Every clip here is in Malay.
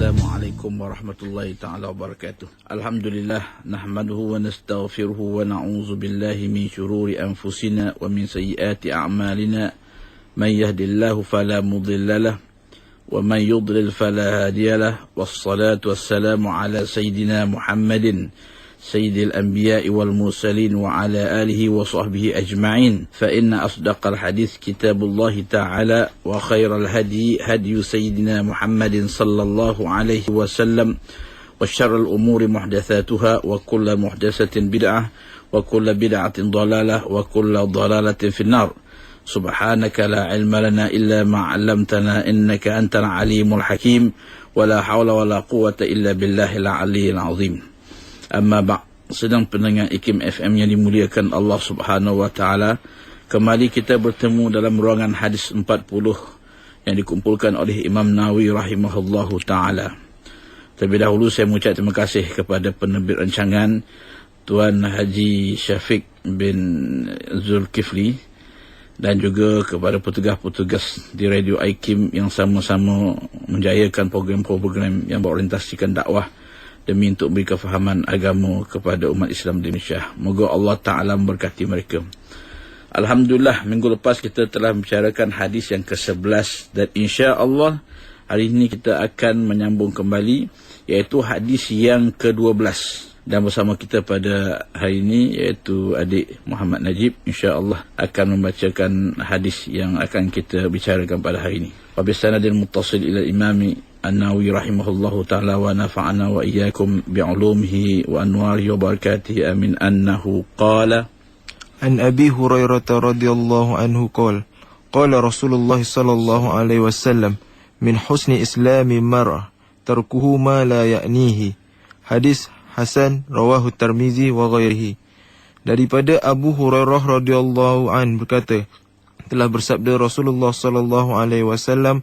Assalamualaikum warahmatullahi ta'ala wabarakatuh. Alhamdulillah, nahmaduhu wa nastaghfiruhu wa na'udzu billahi min syururi anfusina wa min sayyiati a'malina. Man yahdihillahu fala mudilla lahu wa man yudlil fala hadiya lahu. Wassalatu wassalamu ala sayyidina Muhammadin sayyidil anbiya'i wal mursalin wa ala alihi wa sahbihi ajma'in. Fa inna asdaqal hadits kitabullahi ta'ala wa khairal hadi hadiyu sayyidina Muhammadin sallallahu alaihi wasallam wa syarrul umuri muhdatsatuha wa kullu muhdatsatin bid'ah wa kullu bid'atin dhalalah wa kullu dhalalatin finnar. Subhanaka la ilma lana illa ma 'allamtana innaka antal alimul hakim wa la haula wa la quwwata illa billahil aliyyil azim. Amma ba', sedang pendengar IKIM FM yang dimuliakan Allah Subhanahu wa taala, kembali kita bertemu dalam ruangan hadis 40 yang dikumpulkan oleh Imam Nawawi rahimahullahu taala. Terlebih dahulu saya mengucap terima kasih kepada penerbit rancangan Tuan Haji Syafiq bin Zulkifli dan juga kepada petugas-petugas di Radio IKIM yang sama-sama menjayakan program-program yang berorientasikan dakwah demi untuk beri kefahaman agama kepada umat Islam di Indonesia. Moga Allah Ta'ala memberkati mereka. Alhamdulillah, minggu lepas kita telah membicarakan hadis yang ke-11 dan insya-Allah hari ini kita akan menyambung kembali, iaitu hadis yang ke-12. Dan bersama kita pada hari ini iaitu adik Muhammad Najib, insya-Allah akan membacakan hadis yang akan kita bicarakan pada hari ini. Wa bisanadil muttasil ila imami An-Nawawi rahimahullahu ta'ala wa nafa'ana wa iyyakum bi'ulumihi wa anwarihi wa barakatihi amin. Annahu qala An Abi Hurairah radhiyallahu anhu qala qala Rasulullah sallallahu alaihi wasallam min husni islami mar'ah tarkuhu ma la ya'nihi. Hadis hasan rawahu Tirmizi wa ghairihi. Daripada Abu Hurairah radhiyallahu anhu berkata, telah bersabda Rasulullah sallallahu alaihi wasallam,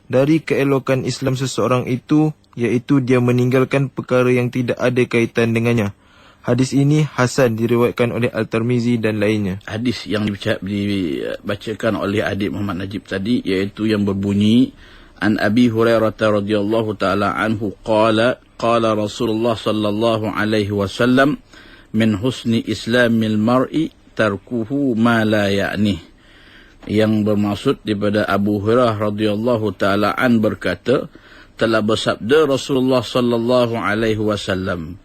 dari keelokan Islam seseorang itu, iaitu dia meninggalkan perkara yang tidak ada kaitan dengannya. Hadis ini hasan, diriwayatkan oleh Al-Tirmizi dan lainnya. Hadis yang dibacakan oleh adik Muhammad Najib tadi, iaitu yang berbunyi An Abi Hurairah radhiyallahu ta'ala anhu qala qala Rasulullah sallallahu alaihi wasallam min husni islamil mar'i tarkuhu ma la ya'nih. Yang bermaksud daripada Abu Hurairah radhiyallahu taala an berkata, telah bersabda Rasulullah sallallahu alaihi wasallam,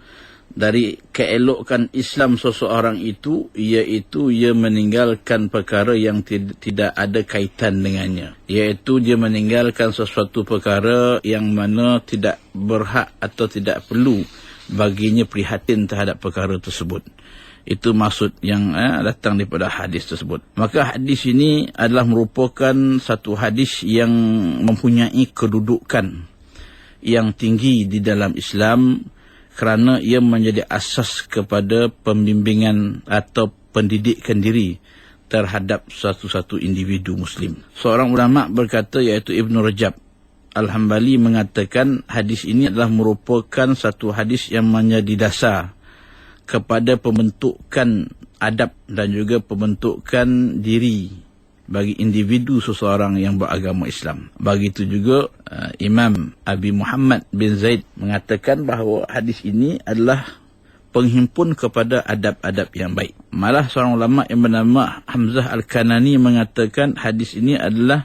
dari keelokan Islam seseorang itu iaitu ia meninggalkan perkara yang tidak ada kaitan dengannya, iaitu dia meninggalkan sesuatu perkara yang mana tidak berhak atau tidak perlu baginya prihatin terhadap perkara tersebut. Itu maksud yang datang daripada hadis tersebut. Maka hadis ini adalah merupakan satu hadis yang mempunyai kedudukan yang tinggi di dalam Islam kerana ia menjadi asas kepada pembimbingan atau pendidikan diri terhadap satu-satu individu Muslim. Seorang ulama berkata, iaitu Ibn Rajab Al-Hambali, mengatakan hadis ini adalah merupakan satu hadis yang menjadi dasar kepada pembentukan adab dan juga pembentukan diri bagi individu seseorang yang beragama Islam. Begitu juga Imam Abi Muhammad bin Zaid mengatakan bahawa hadis ini adalah penghimpun kepada adab-adab yang baik. Malah seorang ulama yang bernama Hamzah Al-Kanani mengatakan hadis ini adalah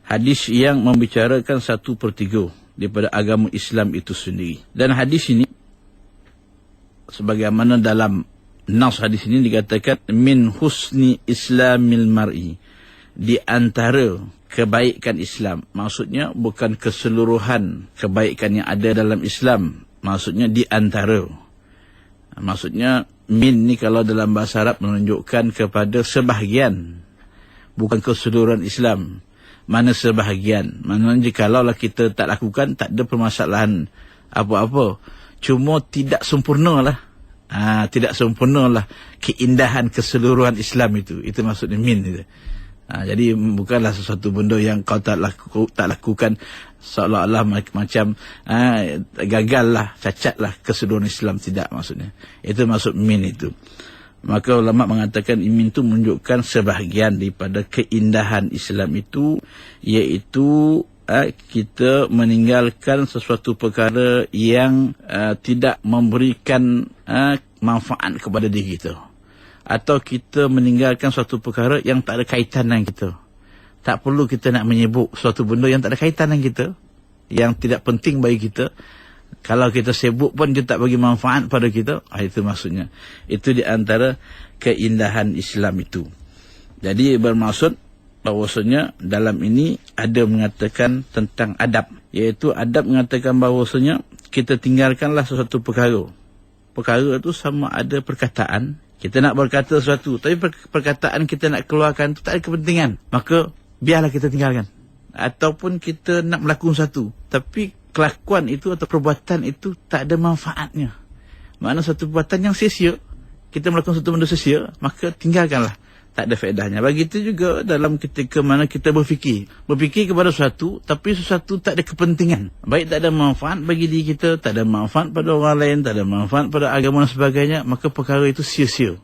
hadis yang membicarakan 1/3 daripada agama Islam itu sendiri. Dan hadis ini, sebagaimana dalam nas hadis ini dikatakan min husni islamil mar'i, di antara kebaikan Islam. Maksudnya bukan keseluruhan kebaikan yang ada dalam Islam, maksudnya di antara. Maksudnya min ni kalau dalam bahasa Arab menunjukkan kepada sebahagian, bukan keseluruhan Islam. Mana sebahagian, maknanya jikalau kita tak lakukan, tak ada permasalahan apa-apa, cuma tidak sempurna lah. Tidak sempurna lah keindahan keseluruhan Islam itu maksudnya min itu. Jadi bukanlah sesuatu benda yang kau tak lakukan seolah-olah macam gagal lah, cacat lah keseluruhan Islam. Tidak, maksudnya itu maksud min itu. Maka ulama mengatakan min itu menunjukkan sebahagian daripada keindahan Islam itu, iaitu kita meninggalkan sesuatu perkara yang tidak memberikan manfaat kepada diri kita, atau kita meninggalkan suatu perkara yang tak ada kaitan dengan kita. Tak perlu kita nak menyebut suatu benda yang tak ada kaitan dengan kita, yang tidak penting bagi kita. Kalau kita sibuk pun dia tak bagi manfaat pada kita. Itu maksudnya. Itu di antara keindahan Islam itu. Jadi bermaksud bahawasanya dalam ini ada mengatakan tentang adab. Iaitu adab mengatakan bahawasanya kita tinggalkanlah sesuatu perkara. Perkara itu sama ada perkataan. Kita nak berkata sesuatu, tapi perkataan kita nak keluarkan itu tak ada kepentingan. Maka biarlah kita tinggalkan. Ataupun kita nak melakukan sesuatu, tapi kelakuan itu atau perbuatan itu tak ada manfaatnya. Maknanya satu perbuatan yang sia-sia. Kita melakukan satu benda sia-sia, maka tinggalkanlah. Tak ada faedahnya. Begitu juga dalam ketika mana kita berfikir. Berfikir kepada sesuatu, tapi sesuatu tak ada kepentingan. Baik tak ada manfaat bagi diri kita, tak ada manfaat pada orang lain, tak ada manfaat pada agama dan sebagainya, maka perkara itu sia-sia.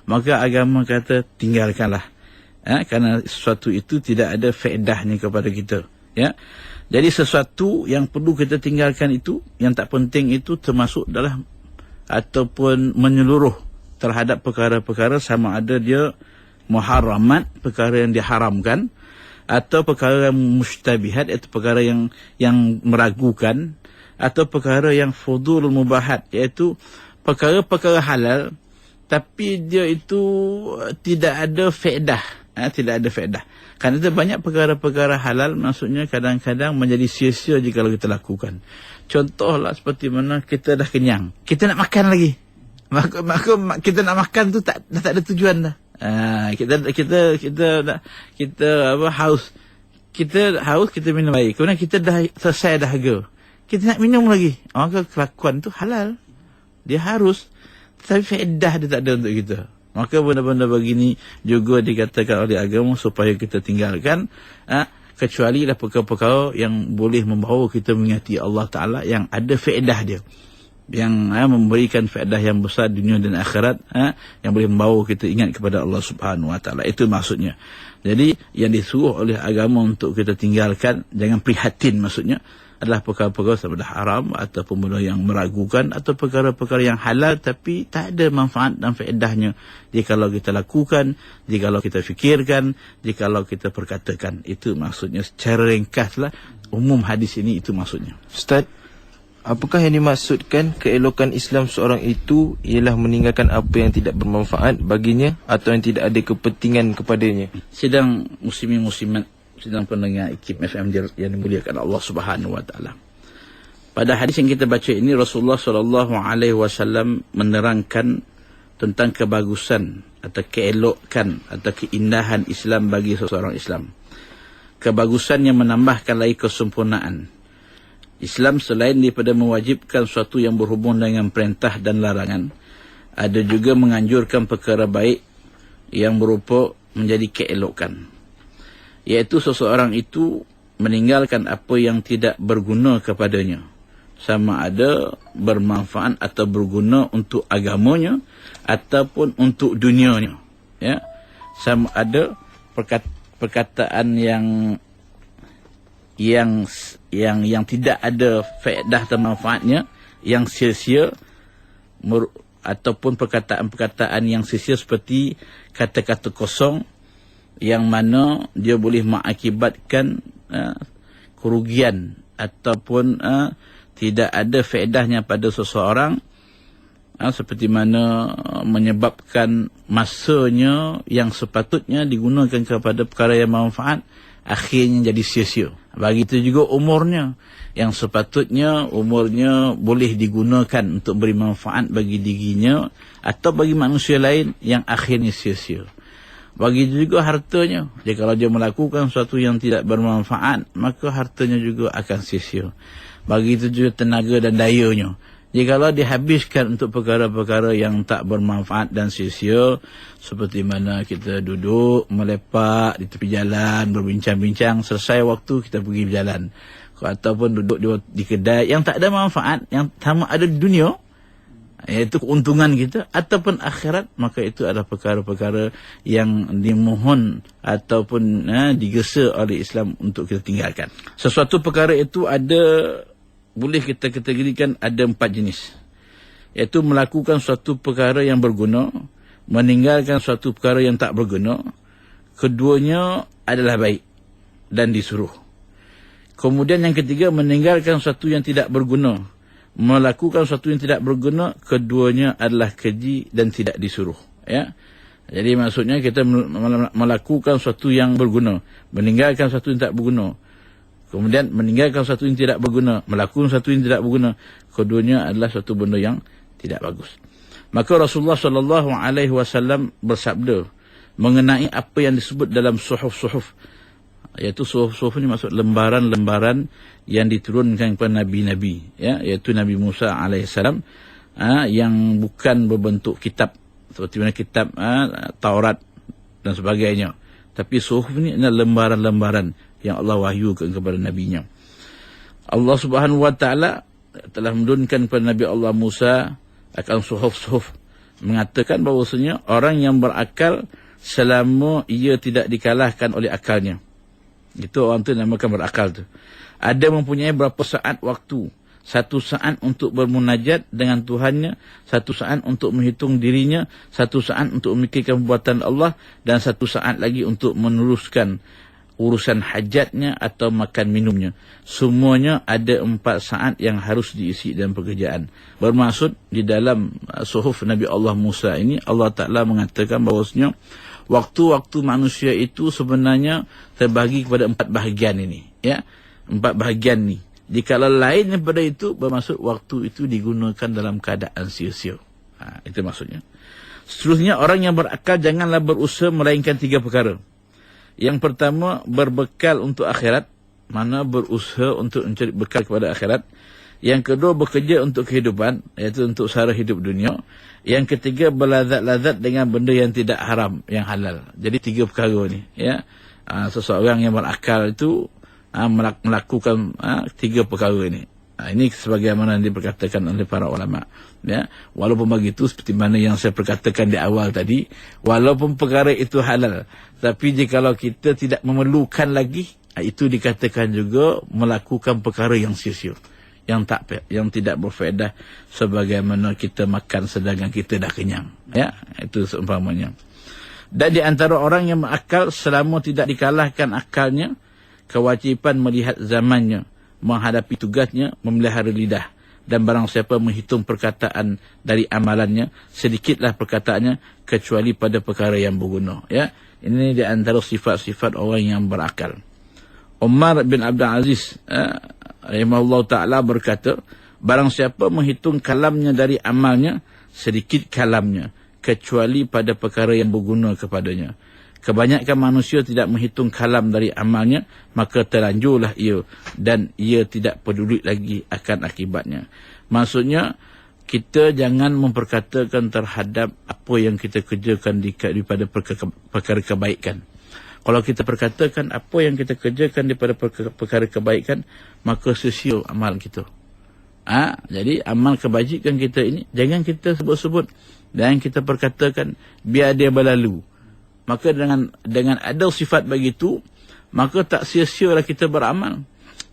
Maka agama kata tinggalkanlah. Kerana sesuatu itu tidak ada faedahnya kepada kita. Ya. Jadi sesuatu yang perlu kita tinggalkan itu, yang tak penting itu termasuk dalam ataupun menyeluruh terhadap perkara-perkara, sama ada dia muharramat, perkara yang diharamkan, atau perkara yang mustabihat, iaitu perkara yang meragukan, atau perkara yang fudul mubahat, iaitu perkara-perkara halal tapi dia itu tidak ada faedah. Tidak ada faedah. Kerana itu banyak perkara-perkara halal, maksudnya kadang-kadang menjadi sia-sia jika kita lakukan. Contohlah seperti mana kita dah kenyang, kita nak makan lagi. Maka kita nak makan tu dah tak ada tujuan dah. Kita haus. Kita haus, kita minum air. Kemudian kita dah selesai dahaga, kita nak minum lagi. Maka kelakuan tu halal, dia harus, tapi faedah dia tak ada untuk kita. Maka benda-benda begini juga dikatakan oleh agama supaya kita tinggalkan, kecuali lah perkara-perkara yang boleh membawa kita mengingati Allah Ta'ala, yang ada faedah dia, yang memberikan faedah yang besar dunia dan akhirat, yang boleh membawa kita ingat kepada Allah Subhanahu Wa Ta'ala. Itu maksudnya. Jadi yang disuruh oleh agama untuk kita tinggalkan, jangan prihatin maksudnya, adalah perkara-perkara sama ada haram, ataupun benda yang meragukan, atau perkara-perkara yang halal tapi tak ada manfaat dan faedahnya jikalau kita lakukan, jikalau kita fikirkan, jikalau kita perkatakan. Itu maksudnya secara ringkaslah umum hadis ini, itu maksudnya. Ustaz, apakah yang dimaksudkan keelokan Islam seorang itu ialah meninggalkan apa yang tidak bermanfaat baginya atau yang tidak ada kepentingan kepadanya? Sidang muslimin muslimat, sedang pendengar IKIM FM yang dimuliakan Allah Subhanahu Wa Taala. Pada hadis yang kita baca ini, Rasulullah SAW menerangkan tentang kebagusan atau keelokan atau keindahan Islam bagi seseorang Islam. Kebagusan yang menambahkan lagi kesempurnaan. Islam selain daripada mewajibkan sesuatu yang berhubung dengan perintah dan larangan, ada juga menganjurkan perkara baik yang berupa menjadi keelokan. Iaitu seseorang itu meninggalkan apa yang tidak berguna kepadanya, sama ada bermanfaat atau berguna untuk agamanya ataupun untuk dunianya. Ya, sama ada perkataan yang tidak ada faedah atau manfaatnya, yang sia-sia, ataupun perkataan-perkataan yang sia-sia seperti kata-kata kosong, yang mana dia boleh mengakibatkan kerugian ataupun tidak ada faedahnya pada seseorang, seperti mana menyebabkan masanya yang sepatutnya digunakan kepada perkara yang manfaat akhirnya jadi sia-sia. Begitu juga umurnya, yang sepatutnya umurnya boleh digunakan untuk beri manfaat bagi dirinya atau bagi manusia lain, yang akhirnya sia-sia. Begitu juga hartanya. Jadi kalau dia melakukan sesuatu yang tidak bermanfaat, maka hartanya juga akan sia-sia. Begitu juga tenaga dan dayanya. Jikalau dihabiskan untuk perkara-perkara yang tak bermanfaat dan sia-sia, seperti mana kita duduk, melepak di tepi jalan, berbincang-bincang, selesai waktu kita pergi berjalan. Ataupun duduk di kedai yang tak ada manfaat, yang sama ada di dunia, iaitu keuntungan kita, ataupun akhirat, maka itu adalah perkara-perkara yang dimohon ataupun digesa oleh Islam untuk kita tinggalkan. Sesuatu perkara itu boleh kita kategorikan ada 4 jenis, iaitu melakukan suatu perkara yang berguna, meninggalkan suatu perkara yang tak berguna. Keduanya adalah baik dan disuruh. Kemudian yang ketiga, meninggalkan sesuatu yang tidak berguna, melakukan sesuatu yang tidak berguna. Keduanya adalah keji dan tidak disuruh. Ya, jadi maksudnya kita melakukan sesuatu yang berguna, meninggalkan sesuatu yang tak berguna. Kemudian meninggalkan sesuatu yang tidak berguna, melakukan sesuatu yang tidak berguna. Keduanya adalah suatu benda yang tidak bagus. Maka Rasulullah SAW bersabda mengenai apa yang disebut dalam suhuf-suhuf, iaitu suhuf-suhuf ini maksud lembaran-lembaran yang diturunkan kepada Nabi-Nabi, ya, iaitu Nabi Musa AS, yang bukan berbentuk kitab seperti mana kitab Taurat dan sebagainya, tapi suhuf ini adalah lembaran-lembaran yang Allah wahyukan kepada Nabi-Nya. Allah Subhanahu Wa Taala telah menurunkan kepada Nabi Allah Musa akan suhuf-suhuf, mengatakan bahawasanya orang yang berakal selama ia tidak dikalahkan oleh akalnya, itu orang tu namakan berakal tu, ada mempunyai berapa saat waktu, 1 saat untuk bermunajat dengan Tuhannya, 1 saat untuk menghitung dirinya, 1 saat untuk memikirkan perbuatan Allah, dan 1 saat lagi untuk meneruskan urusan hajatnya atau makan minumnya. Semuanya ada 4 saat yang harus diisi dalam pekerjaan. Bermaksud di dalam suhuf Nabi Allah Musa ini, Allah Ta'ala mengatakan bahawasanya waktu-waktu manusia itu sebenarnya terbagi kepada 4 bahagian ini. Ya, 4 bahagian ni. Jika lain daripada itu, bermaksud waktu itu digunakan dalam keadaan sia-sia. Itu maksudnya. Seterusnya, orang yang berakal janganlah berusaha melainkan 3 perkara. Yang pertama, berbekal untuk akhirat, mana berusaha untuk mencari bekal kepada akhirat. Yang kedua, bekerja untuk kehidupan, iaitu untuk sara hidup dunia. Yang ketiga, berlazat-lazat dengan benda yang tidak haram, yang halal. Jadi 3 perkara ni, ya. Seseorang yang berakal itu melakukan 3 perkara ini. Ini sebagaimana diperkatakan oleh para ulama. Ya, walaupun begitu, seperti mana yang saya perkatakan di awal tadi, walaupun perkara itu halal, tapi jikalau kita tidak memerlukan lagi, itu dikatakan juga melakukan perkara yang sia-sia, yang tidak berfaedah, sebagaimana kita makan sedangkan kita dah kenyang. Ya, itu seumpamanya. Dan di antara orang yang berakal selama tidak dikalahkan akalnya, kewajiban melihat zamannya, menghadapi tugasnya, memelihara lidah. Dan barang siapa menghitung perkataan dari amalannya, sedikitlah perkataannya kecuali pada perkara yang berguna. Ya, ini di antara sifat-sifat orang yang berakal. Umar bin Abdul Aziz rahimahullah ta'ala berkata, barang siapa menghitung kalamnya dari amalnya, sedikit kalamnya kecuali pada perkara yang berguna kepadanya. Kebanyakan manusia tidak menghitung kalam dari amalnya, maka terlanjurlah ia dan ia tidak peduli lagi akan akibatnya. Maksudnya, kita jangan memperkatakan terhadap apa yang kita kerjakan daripada perkara kebaikan. Kalau kita perkatakan apa yang kita kerjakan daripada perkara kebaikan, maka sia-sia amal kita. Jadi amal kebajikan kita ini jangan kita sebut-sebut dan kita perkatakan biar dia berlalu. Maka dengan ada sifat begitu, maka tak sia-sialah kita beramal.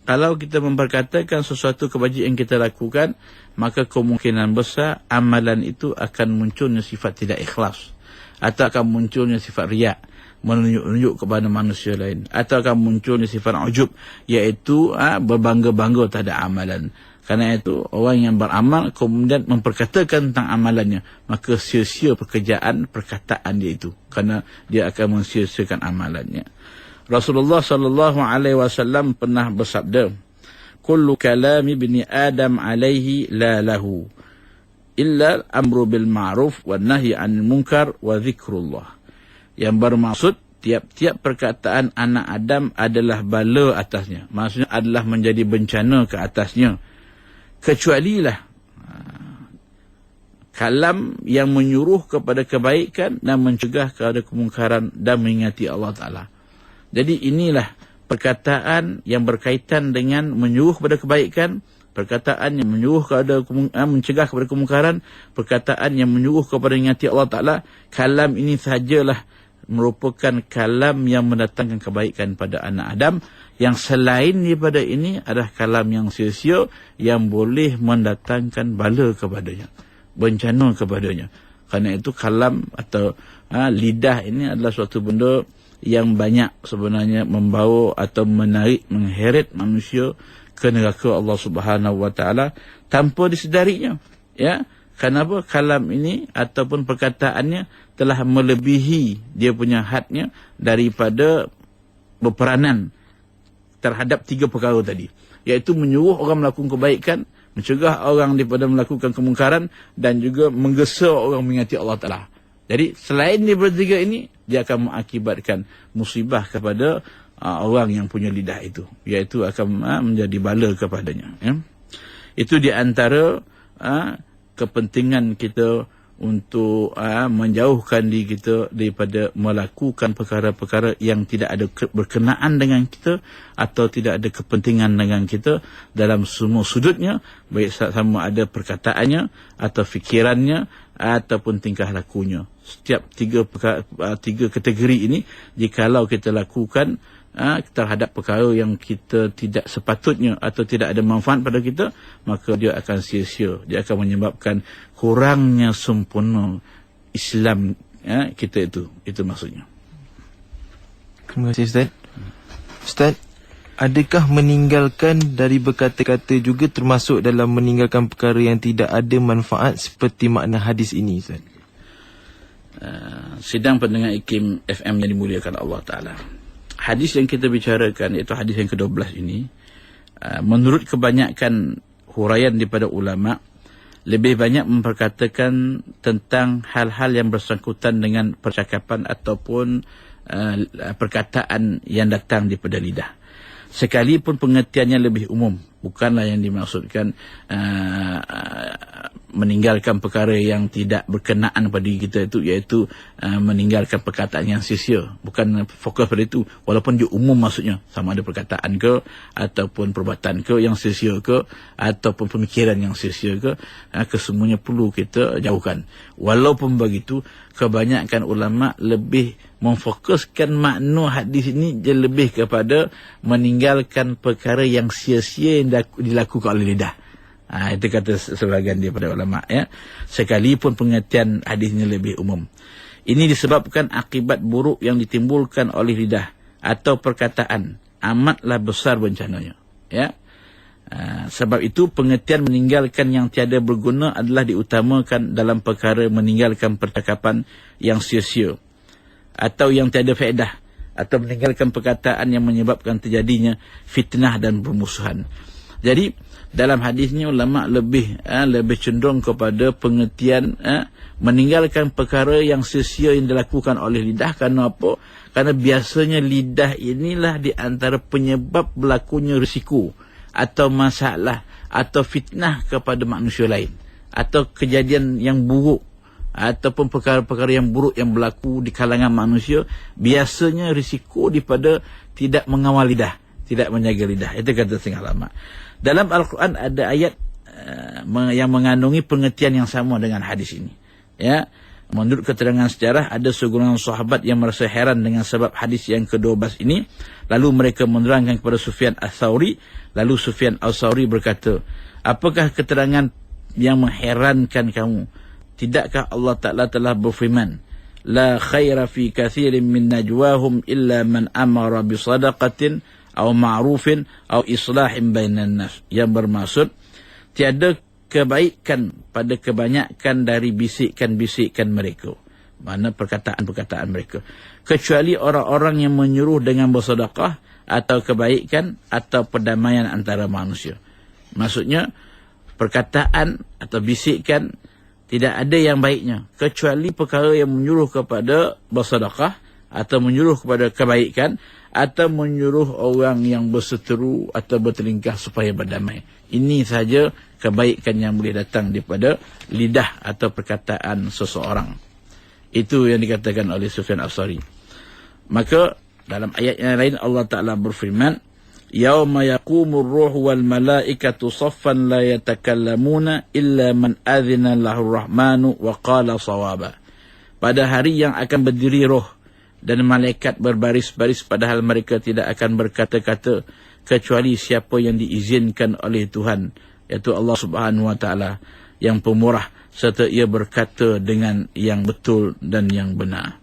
Kalau kita memperkatakan sesuatu kebajikan yang kita lakukan, maka kemungkinan besar amalan itu akan munculnya sifat tidak ikhlas, atau akan munculnya sifat riak, menunjuk kepada manusia lain, atau akan munculnya sifat ujub, iaitu berbangga-bangga terhadap amalan. Karena itu, orang yang beramal kemudian memperkatakan tentang amalannya, maka sia-sia perkataan dia itu, kerana dia akan mensia-siakan amalannya. Rasulullah SAW pernah bersabda, kullu kalami bini Adam alaihi la lahu illa amru bil ma'ruf wa nahi 'anil munkar wa zikrullah. Yang bermaksud, tiap-tiap perkataan anak Adam adalah bala atasnya, maksudnya adalah menjadi bencana ke atasnya, kecualilah kalam yang menyuruh kepada kebaikan dan mencegah kepada kemungkaran dan mengingati Allah Ta'ala. Jadi inilah perkataan yang berkaitan dengan menyuruh kepada kebaikan perkataan yang menyuruh kepada mencegah kepada kemungkaran, perkataan yang menyuruh kepada mengingati Allah Ta'ala, kalam ini sahajalah merupakan kalam yang mendatangkan kebaikan pada anak Adam. Yang selain daripada ini adalah kalam yang sia-sia, yang boleh mendatangkan bala kepadanya, bencana kepadanya. Kerana itu kalam atau lidah ini adalah suatu benda yang banyak sebenarnya membawa atau menarik, mengheret manusia ke neraka Allah Subhanahu Wa Taala tanpa disedarinya. Ya, kenapa? Kalam ini ataupun perkataannya telah melebihi dia punya hadnya daripada berperanan terhadap 3 perkara tadi, iaitu menyuruh orang melakukan kebaikan, mencegah orang daripada melakukan kemungkaran, dan juga menggesa orang mengingati Allah Ta'ala. Jadi selain daripada 3 ini, dia akan mengakibatkan musibah kepada orang yang punya lidah itu, iaitu akan menjadi bala kepadanya. Ya. Itu di antara kepentingan kita untuk menjauhkan diri kita daripada melakukan perkara-perkara yang tidak ada berkenaan dengan kita atau tidak ada kepentingan dengan kita dalam semua sudutnya, baik sama ada perkataannya atau fikirannya ataupun tingkah lakunya. Setiap 3 kategori ini, jikalau kita lakukan terhadap perkara yang kita tidak sepatutnya atau tidak ada manfaat pada kita, maka dia akan sia-sia. Dia akan menyebabkan kurangnya sempurna Islam kita itu. Itu maksudnya. Terima kasih Ustaz. Ustaz, adakah meninggalkan dari berkata-kata juga termasuk dalam meninggalkan perkara yang tidak ada manfaat seperti makna hadis ini, Ustaz? Sidang pendengar IKIM FM yang dimuliakan Allah Ta'ala, hadis yang kita bicarakan, iaitu hadis yang ke-12 ini, menurut kebanyakan huraian daripada ulama, lebih banyak memperkatakan tentang hal-hal yang bersangkutan dengan percakapan ataupun perkataan yang datang daripada lidah. Sekalipun pengertiannya lebih umum, bukanlah yang dimaksudkan meninggalkan perkara yang tidak berkenaan pada diri kita itu, iaitu meninggalkan perkataan yang sia-sia. Bukan fokus pada itu, walaupun dia umum maksudnya, sama ada perkataan ke ataupun perbuatan ke yang sia-sia ke ataupun pemikiran yang sia-sia ke, kesemuanya perlu kita jauhkan. Walaupun begitu, kebanyakan ulama lebih memfokuskan makna hadis ini dia lebih kepada meninggalkan perkara yang sia-sia yang dilakukan oleh lidah. Itu kata sebahagian daripada ulama, ya. Sekalipun pengertian hadis ini lebih umum. Ini disebabkan akibat buruk yang ditimbulkan oleh lidah atau perkataan amatlah besar bencananya, ya. Sebab itu pengertian meninggalkan yang tiada berguna adalah diutamakan dalam perkara meninggalkan percakapan yang sia-sia atau yang tiada faedah, atau meninggalkan perkataan yang menyebabkan terjadinya fitnah dan permusuhan. Jadi dalam hadis ni ulama lebih cenderung kepada pengertian meninggalkan perkara yang sia-sia yang dilakukan oleh lidah. Kerana apa? Kerana biasanya lidah inilah di antara penyebab berlakunya risiko atau masalah atau fitnah kepada manusia lain, atau kejadian yang buruk ataupun perkara-perkara yang buruk yang berlaku di kalangan manusia, biasanya risiko daripada tidak mengawal lidah, tidak menjaga lidah. Itu kata setengah ulama. Dalam Al-Quran ada ayat yang mengandungi pengertian yang sama dengan hadis ini, ya. Menurut keterangan sejarah, ada segolongan sahabat yang merasa heran dengan sebab hadis yang ke-12 ini. Lalu mereka menerangkan kepada Sufyan Ats-Tsauri. Lalu Sufyan Ats-Tsauri berkata, apakah keterangan yang mengherankan kamu? Tidakkah Allah Ta'ala telah berfirman, la khaira fi kathirin min najwahum illa man amara bisadaqatin aw ma'rufin aw islahin bainan nas. Yang bermaksud, tiada kebaikan pada kebanyakan dari bisikan-bisikan mereka, mana perkataan-perkataan mereka, kecuali orang-orang yang menyuruh dengan bersedekah atau kebaikan atau perdamaian antara manusia. Maksudnya, perkataan atau bisikan tidak ada yang baiknya kecuali perkara yang menyuruh kepada bersedekah atau menyuruh kepada kebaikan atau menyuruh orang yang berseteru atau bertelingkah supaya berdamai. Ini saja kebaikan yang boleh datang daripada lidah atau perkataan seseorang. Itu yang dikatakan oleh Sufyan Ats-Tsauri. Maka dalam ayat yang lain Allah Ta'ala berfirman, yauma yaqumur ruhu wal malaikatu saffan la yatakallamuna illa man adzina lahu rahmanu wa qala sawaba. Pada hari yang akan berdiri roh dan malaikat berbaris-baris, padahal mereka tidak akan berkata-kata kecuali siapa yang diizinkan oleh Tuhan, iaitu Allah Subhanahu wa taala yang pemurah, serta ia berkata dengan yang betul dan yang benar.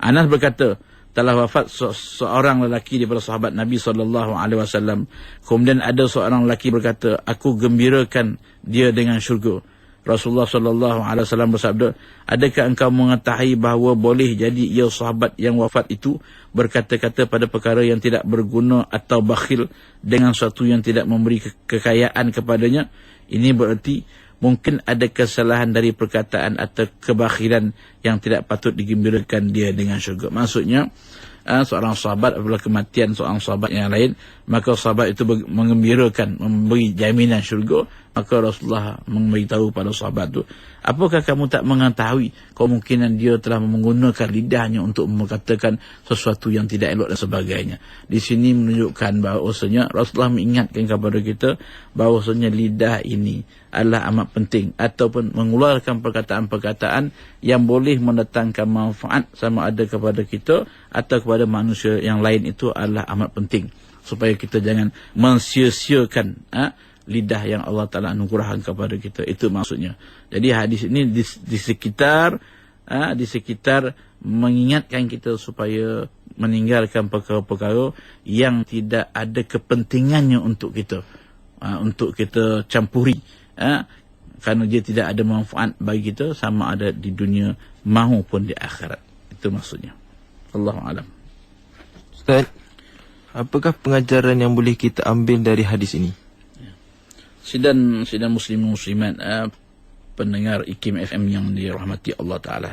Anas berkata, telah wafat seorang lelaki daripada sahabat Nabi SAW. Kemudian ada seorang lelaki berkata, aku gembirakan dia dengan syurga. Rasulullah SAW bersabda, adakah engkau mengetahui bahawa boleh jadi ia sahabat yang wafat itu berkata-kata pada perkara yang tidak berguna atau bakhil dengan sesuatu yang tidak memberi kekayaan kepadanya? Ini berarti mungkin ada kesalahan dari perkataan atau kebakhilan yang tidak patut digembirakan dia dengan syurga. Maksudnya, seorang sahabat apabila kematian seorang sahabat yang lain, maka sahabat itu mengembirakan, memberi jaminan syurga. Maka Rasulullah memberitahu pada sahabat itu, apakah kamu tak mengetahui kemungkinan dia telah menggunakan lidahnya untuk mengatakan sesuatu yang tidak elok dan sebagainya. Di sini menunjukkan bahawasanya Rasulullah mengingatkan kepada kita bahawasanya lidah ini adalah amat penting, ataupun mengeluarkan perkataan-perkataan yang boleh mendatangkan manfaat sama ada kepada kita atau kepada manusia yang lain, itu adalah amat penting supaya kita jangan mensia-siakan lidah yang Allah Ta'ala anugerahkan kepada kita. Itu maksudnya. Jadi hadis ini di sekitar mengingatkan kita supaya meninggalkan perkara-perkara yang tidak ada kepentingannya untuk kita, untuk kita campuri, kerana dia tidak ada manfaat bagi kita sama ada di dunia maupun di akhirat. Itu maksudnya. Allahu a'lam. Ustaz, apakah pengajaran yang boleh kita ambil dari hadis ini? Sidang muslim-muslimat, pendengar IKIM FM yang dirahmati Allah Ta'ala,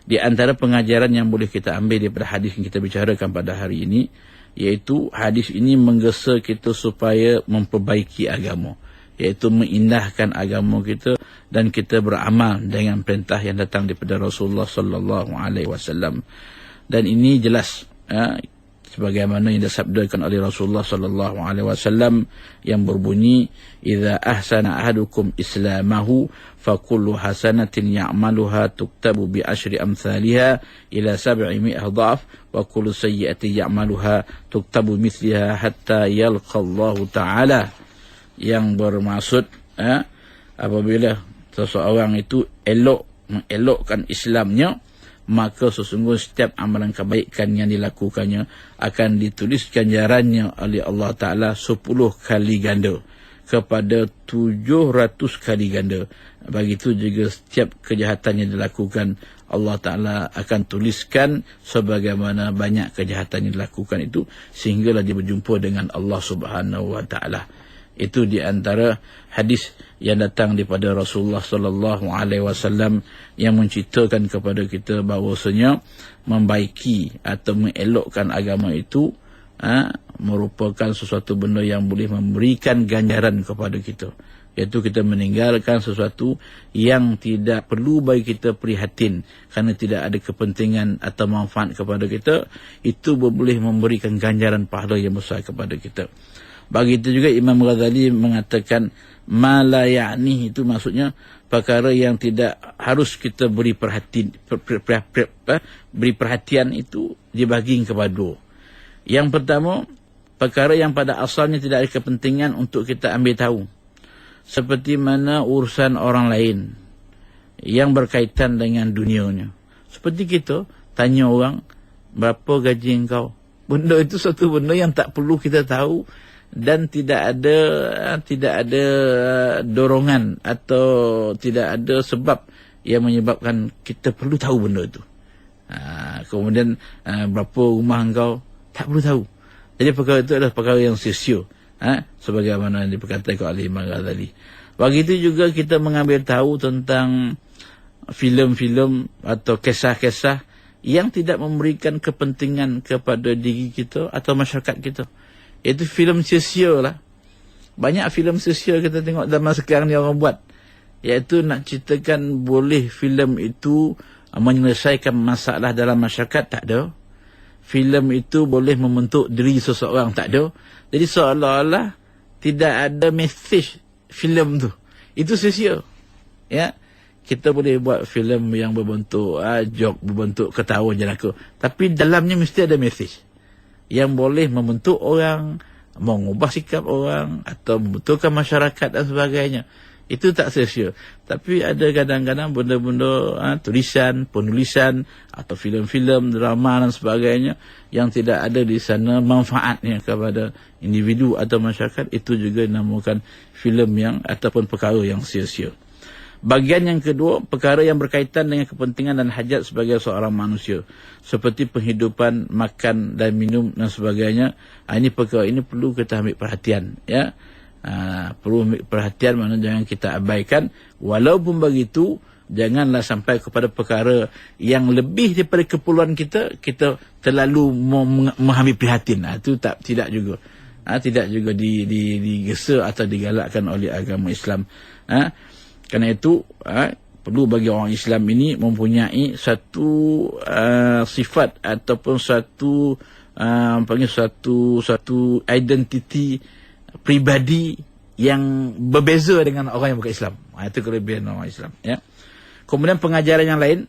di antara pengajaran yang boleh kita ambil daripada hadis yang kita bicarakan pada hari ini, iaitu hadis ini menggesa kita supaya memperbaiki agama, iaitu mengindahkan agama kita dan kita beramal dengan perintah yang datang daripada Rasulullah sallallahu alaihi wasallam. Dan ini jelas sebagaimana yang disabdakan oleh Rasulullah sallallahu alaihi wasallam yang berbunyi, idza ahsana ahadukum islamahu fakullu hasanatin ya'maluha tuktabu bi asyri amsalha ila 700 dhaf wa kullu sayyi'atin ya'maluha tuktabu mithliha hatta yalqa Allah Ta'ala. Yang bermaksud apabila seseorang itu mengelokkan Islamnya, maka sesungguhnya setiap amalan kebaikan yang dilakukannya akan ditulis ganjarannya oleh Allah Ta'ala 10 kali ganda kepada 700 kali ganda. Begitu juga setiap kejahatan yang dilakukan, Allah Ta'ala akan tuliskan sebagaimana banyak kejahatan yang dilakukan itu, sehinggalah dia berjumpa dengan Allah Subhanahu wa Ta'ala. Itu di antara hadis yang datang daripada Rasulullah sallallahu alaihi wasallam yang menceritakan kepada kita bahawasanya membaiki atau mengelokkan agama itu merupakan sesuatu benda yang boleh memberikan ganjaran kepada kita, iaitu kita meninggalkan sesuatu yang tidak perlu bagi kita prihatin kerana tidak ada kepentingan atau manfaat kepada kita. Itu boleh memberikan ganjaran pahala yang besar kepada kita. Begitu juga Imam Ghazali mengatakan ma la ya'ni, itu maksudnya perkara yang tidak harus kita beri perhatian itu dibagi kepada dua. Yang pertama, perkara yang pada asalnya tidak ada kepentingan untuk kita ambil tahu, seperti mana urusan orang lain yang berkaitan dengan dunianya. Seperti kita tanya orang, berapa gaji engkau? Benda itu satu benda yang tak perlu kita tahu, dan tidak ada dorongan atau tidak ada sebab yang menyebabkan kita perlu tahu benda itu. Kemudian berapa rumah engkau, tak perlu tahu. Jadi perkara itu adalah perkara yang sia-sia, sebagaimana diperkatakan oleh Imam Ghazali. Begitu juga kita mengambil tahu tentang filem-filem atau kisah-kisah yang tidak memberikan kepentingan kepada diri kita atau masyarakat kita. Itu filem sia-sia lah. Banyak filem sia-sia kita tengok zaman sekarang ni orang buat, iaitu nak ceritakan boleh filem itu menyelesaikan masalah dalam masyarakat. Tak ada. filem itu boleh membentuk diri seseorang, tak ada. Jadi seolah-olah tidak ada message filem tu. Itu sia-sia. Ya. Kita boleh buat filem yang berbentuk joke, berbentuk ketawa je laku. Tapi dalamnya mesti ada message yang boleh membentuk orang, mengubah sikap orang atau membetulkan masyarakat dan sebagainya. Itu tak sia-sia. Tapi ada kadang-kadang benda-benda tulisan, penulisan atau filem-filem, drama dan sebagainya yang tidak ada di sana manfaatnya kepada individu atau masyarakat, itu juga dinamakan filem yang ataupun perkara yang sia-sia. Bahagian yang kedua, perkara yang berkaitan dengan kepentingan dan hajat sebagai seorang manusia, seperti penghidupan, makan dan minum dan sebagainya. Ini perkara ini perlu kita ambil perhatian, ya. Perlu ambil perhatian, maknanya jangan kita abaikan. Walaupun begitu, janganlah sampai kepada perkara yang lebih daripada keperluan kita terlalu mengambil perhatian. Itu tidak juga. Tidak juga digesa atau digalakkan oleh agama Islam. Kerana itu perlu bagi orang Islam ini mempunyai satu sifat ataupun satu identiti pribadi yang berbeza dengan orang yang bukan Islam. Itu kelebihan orang Islam, ya. Kemudian pengajaran yang lain,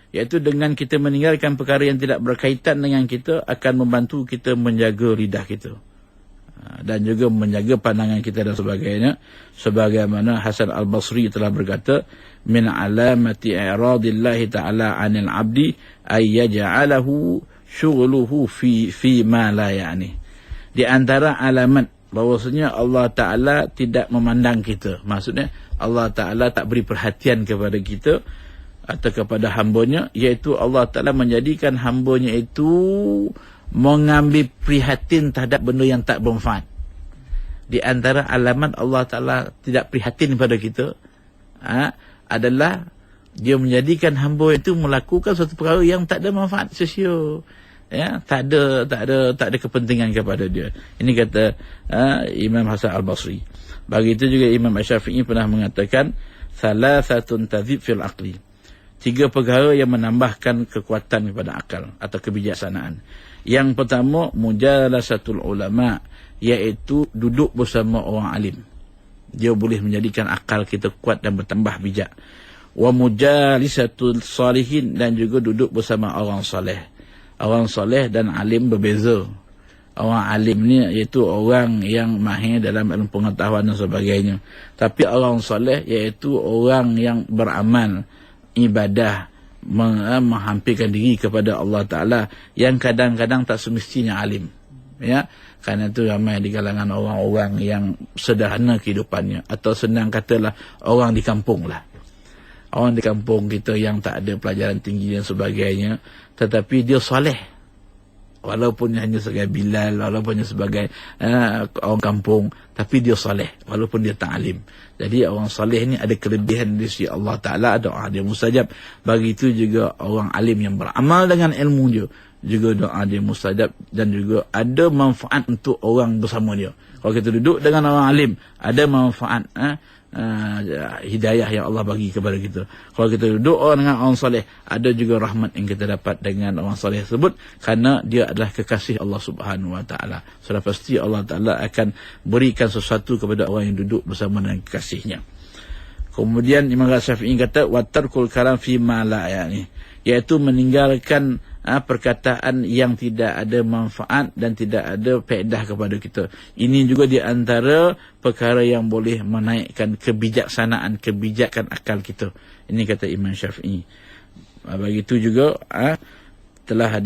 iaitu dengan kita meninggalkan perkara yang tidak berkaitan dengan kita akan membantu kita menjaga lidah kita dan juga menjaga pandangan kita dan sebagainya. Sebagaimana Hasan Al-Basri telah berkata, min alamati i'radillahi ta'ala 'anil 'abdi ay yaj'alahu syughluhu fi ma la ya'ni. Di antara alamat bahwasanya Allah Ta'ala tidak memandang kita, maksudnya Allah Ta'ala tak beri perhatian kepada kita atau kepada hambanya, iaitu Allah Ta'ala menjadikan hambanya itu mengambil prihatin terhadap benda yang tak bermanfaat. Di antara alamat Allah Ta'ala tidak prihatin kepada kita adalah dia menjadikan hamba itu melakukan suatu perkara yang tak ada manfaat, sia-sia, ya, tak ada kepentingan kepada dia. Ini kata Imam Hasan Al-Basri. Begitu juga Imam Asy-Syafi'i pernah mengatakan, salasatun tadhib fil aqli, 3 perkara yang menambahkan kekuatan kepada akal atau kebijaksanaan. Yang pertama, mujalasatul ulama, iaitu duduk bersama orang alim. Dia boleh menjadikan akal kita kuat dan bertambah bijak. Wa mujalisatul salihin, dan juga duduk bersama orang soleh. Orang soleh dan alim berbeza. Orang alim ni iaitu orang yang mahir dalam ilmu pengetahuan dan sebagainya. Tapi orang soleh iaitu orang yang beramal, ibadah, menghampirkan diri kepada Allah Ta'ala, yang kadang-kadang tak semestinya alim, ya. Kerana itu ramai di kalangan orang-orang yang sederhana kehidupannya, atau senang katalah orang di kampung lah. Orang di kampung kita yang tak ada pelajaran tinggi dan sebagainya, tetapi dia soleh, walaupun hanya sebagai Bilal, walaupun hanya sebagai orang kampung, tapi dia soleh walaupun dia tak alim. Jadi orang soleh ni ada kelebihan di sisi Allah Ta'ala, doa dia mustajab. Begitu juga orang alim yang beramal dengan ilmu dia, juga doa dia mustajab, dan juga ada manfaat untuk orang bersama dia. Kalau kita duduk dengan orang alim, ada manfaat hidayah yang Allah bagi kepada kita. Kalau kita duduk dengan orang soleh, ada juga rahmat yang kita dapat dengan orang soleh tersebut, kerana dia adalah kekasih Allah Subhanahu Wa Ta'ala. Sudah pasti Allah Ta'ala akan berikan sesuatu kepada orang yang duduk bersama dengan kekasihnya. Kemudian Imam Syafi'i kata, watarkul kalam fi ma la ya'ni, iaitu meninggalkan perkataan yang tidak ada manfaat dan tidak ada faedah kepada kita. Ini juga di antara perkara yang boleh menaikkan kebijaksanaan, kebijakan akal kita. Ini kata Imam Syafi'i. Begitu juga telah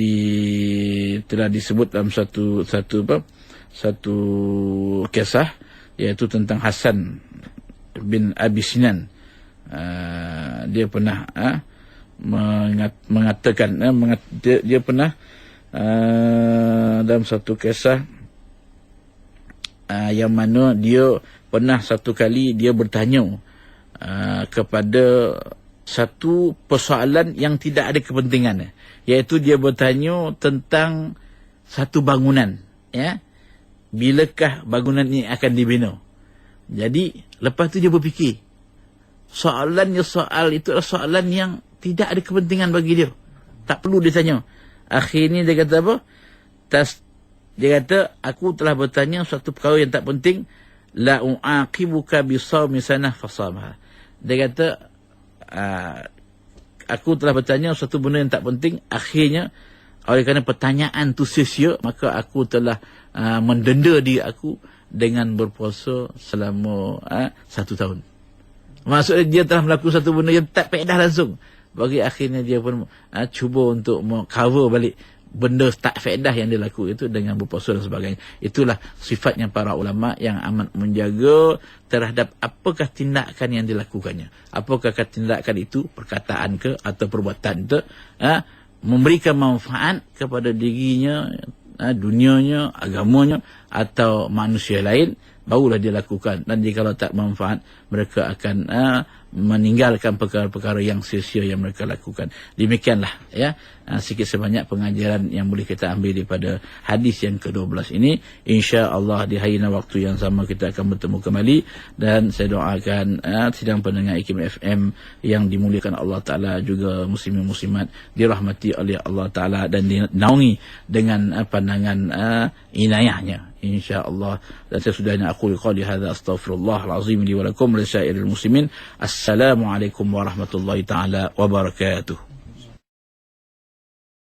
disebut dalam satu kisah, iaitu tentang Hasan bin Abi Sinan. Dia pernah mengatakan, dia pernah dalam satu kisah yang mana dia pernah satu kali dia bertanya kepada satu persoalan yang tidak ada kepentingan, iaitu dia bertanya tentang satu bangunan, ya, bilakah bangunan ini akan dibina. Jadi lepas tu dia berfikir, soal itu adalah soalan yang tidak ada kepentingan bagi dia, tak perlu dia tanya. Akhirnya dia kata apa? Dia kata, aku telah bertanya suatu perkara yang tak penting, la u'aqibuka bisawmi sanah fasamaha. Dia kata, aku telah bertanya suatu benda yang tak penting, akhirnya oleh kerana pertanyaan tu sia-sia, maka aku telah mendenda diri aku dengan berpuasa selama 1 tahun. Maksudnya dia telah melakukan satu benda yang tak faedah langsung. Bagi akhirnya dia pun cuba untuk cover balik benda tak faedah yang dia lakukan itu dengan berpuasa dan sebagainya. Itulah sifatnya para ulama yang amat menjaga terhadap apakah tindakan yang dilakukannya. Apakah tindakan itu, perkataan ke atau perbuatan ke, memberikan manfaat kepada dirinya, dunianya, agamanya atau manusia lain, barulah dia lakukan. Dan jika tak manfaat, mereka akan meninggalkan perkara-perkara yang sia-sia yang mereka lakukan. Demikianlah ya, sikit sebanyak pengajaran yang boleh kita ambil daripada hadis yang ke-12 ini. Insya-Allah di hari dan waktu yang sama kita akan bertemu kembali, dan saya doakan sidang pendengar IKIM FM yang dimuliakan Allah Taala, juga muslimin muslimat dirahmati oleh Allah Taala dan dinaungi dengan pandangan inayahnya, insya-Allah. Dan saya sudahnya aku qali hadza astaghfirullah alazim li wa lakum wa lisairil muslimin. Assalamualaikum warahmatullahi taala wabarakatuh.